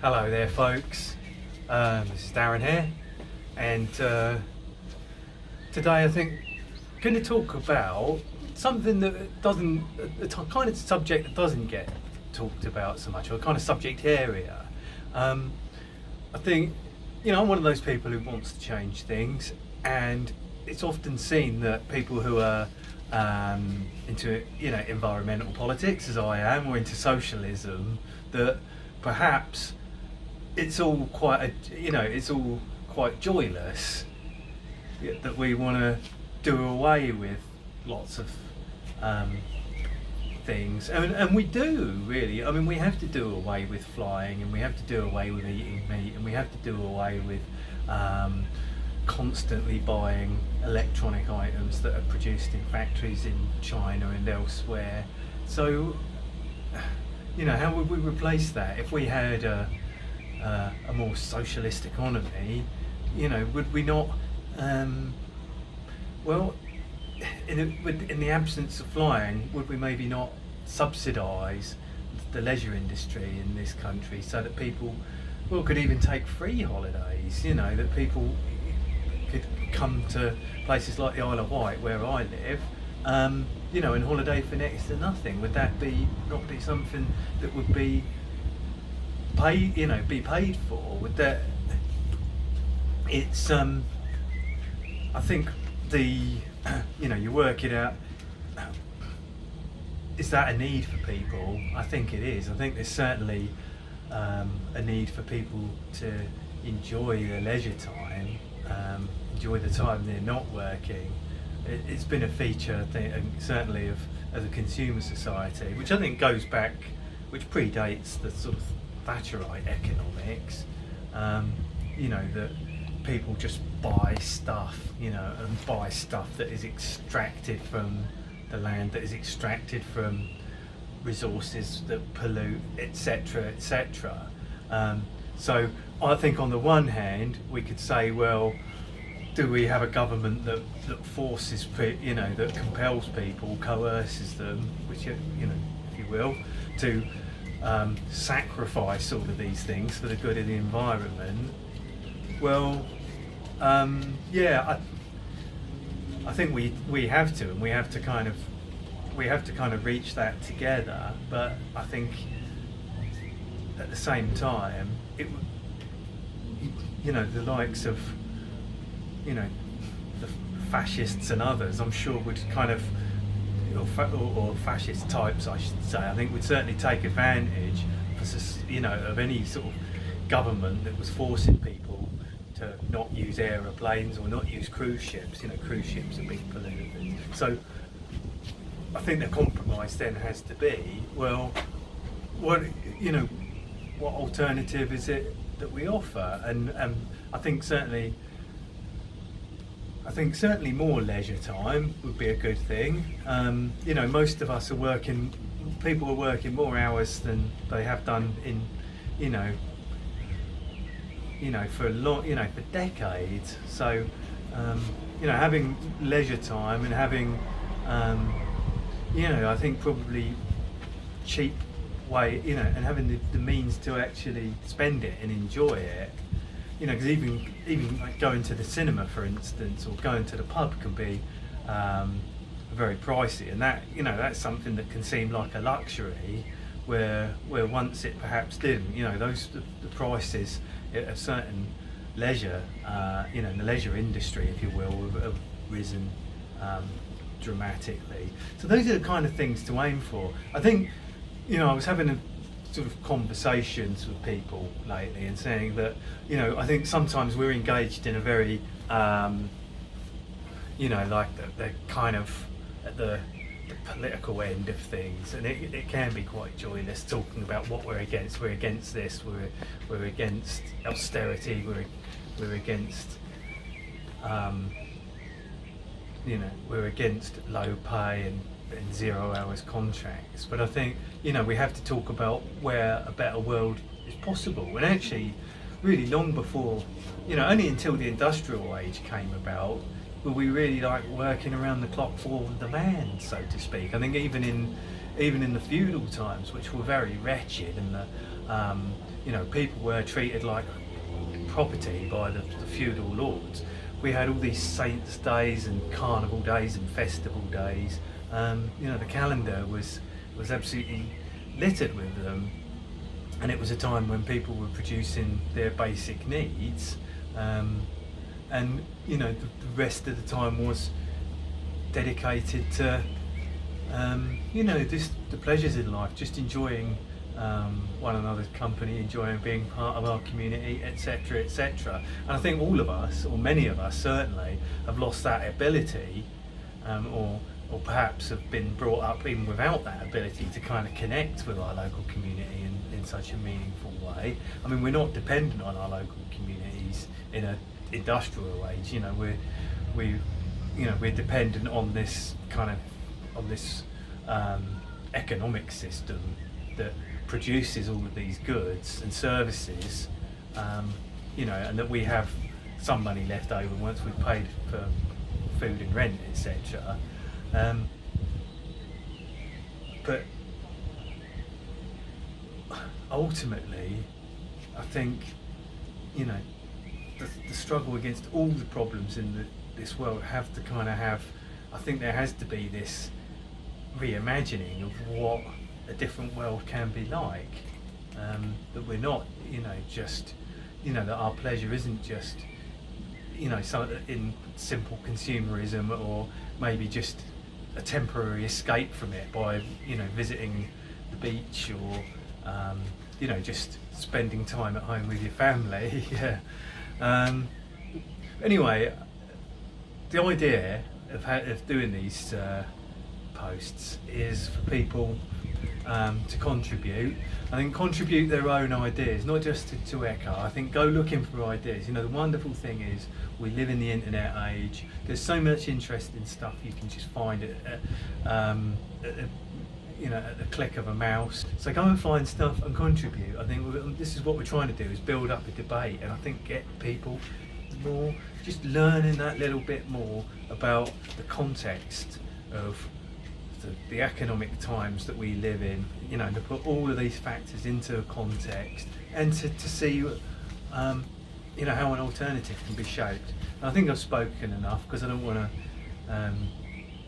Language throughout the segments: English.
Hello there, folks. This is Darren here, and today I think I'm going to talk about something that doesn't, a kind of subject that doesn't get talked about so much, or a kind of subject area. I think, I'm one of those people who wants to change things, and it's often seen that people who are into, environmental politics, as I am, or into socialism, that perhaps it's all quite joyless, that we want to do away with lots of things, and we do really. I mean, we have to do away with flying, and we have to do away with eating meat, and we have to do away with constantly buying electronic items that are produced in factories in China and elsewhere. So, how would we replace that if we had a more socialist economy? Would we not? In the absence of flying, would we maybe not subsidise the leisure industry in this country so that people, could even take free holidays? That people could come to places like the Isle of Wight, where I live, and holiday for next to nothing. Would that not be something that would be paid for? Would that? It's I think you work it out. Is that a need for people? I think it is. I think there's certainly a need for people to enjoy their leisure time, enjoy the time they're not working. It's been a feature, I think, certainly of a consumer society, which I think goes back, which predates the sort of Thatcherite economics. That people just buy stuff, and buy stuff that is extracted from the land, that is extracted from resources that pollute, etc., etc. So I think on the one hand we could say, well, do we have a government that forces, that compels people, coerces them, which if you will, to sacrifice all of these things for the good of the environment? Well, I think we have to, and we have to kind of reach that together. But I think at the same time, the likes of the fascists and others, I'm sure would kind of, or fascist types, I should say, I think would certainly take advantage of any sort of government that was forcing people to not use aeroplanes or not use cruise ships. Cruise ships are big polluters. So I think the compromise then has to be, well, what alternative is it that we offer? And I think certainly more leisure time would be a good thing. Most of us people are working more hours than they have done in, for decades. So, having leisure time and having, I think probably cheap way, and having the means to actually spend it and enjoy it. Because even like going to the cinema, for instance, or going to the pub can be very pricey, and that that's something that can seem like a luxury, where once it perhaps didn't. The prices of certain leisure, in the leisure industry, if you will, have risen dramatically. So those are the kind of things to aim for. I think, I was having a sort of conversations with people lately and saying that, I think sometimes we're engaged in a very, like the kind of at the political end of things, and it can be quite joyless talking about what we're against. We're against this. We're against austerity. We're against we're against low pay and 0 hours contracts. But I think we have to talk about where a better world is possible, and actually really long before, only until the industrial age came about, were we really like working around the clock for the man, so to speak. I think even in the feudal times, which were very wretched, and you know, people were treated like property by the feudal lords. We had all these saints' days and carnival days and festival days. You know, the calendar was absolutely littered with them, and it was a time when people were producing their basic needs, and you know, the rest of the time was dedicated to you know, just the pleasures in life, just enjoying one another's company, enjoying being part of our community, etc., etc. And I think all of us, or many of us certainly, have lost that ability, or perhaps have been brought up even without that ability to kind of connect with our local community in such a meaningful way. I mean, we're not dependent on our local communities in an industrial age. You know, we're dependent on this kind of economic system that produces all of these goods and services, you know, and that we have some money left over once we've paid for food and rent, etc. But ultimately, I think, you know, the struggle against all the problems in this world have to kind of have, I think there has to be this reimagining of what a different world can be like, that we're not, you know, just, you know, that our pleasure isn't just, you know, in simple consumerism, or maybe just a temporary escape from it by, you know, visiting the beach, or you know, just spending time at home with your family. Yeah. Anyway, the idea of doing these posts is for people to contribute. I think contribute their own ideas, not just to echo. I think go looking for ideas. You know, the wonderful thing is we live in the internet age. There's so much interesting stuff you can just find you know, at the click of a mouse. So go and find stuff and contribute. I think this is what we're trying to do, is build up a debate, and I think get people more, just learning that little bit more about the context of the economic times that we live in, you know, to put all of these factors into a context, and to see, you know, how an alternative can be shaped. And I think I've spoken enough, because I don't want to,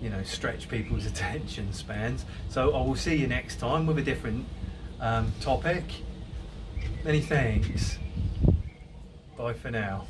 you know, stretch people's attention spans. So I will see you next time with a different topic. Many thanks. Bye for now.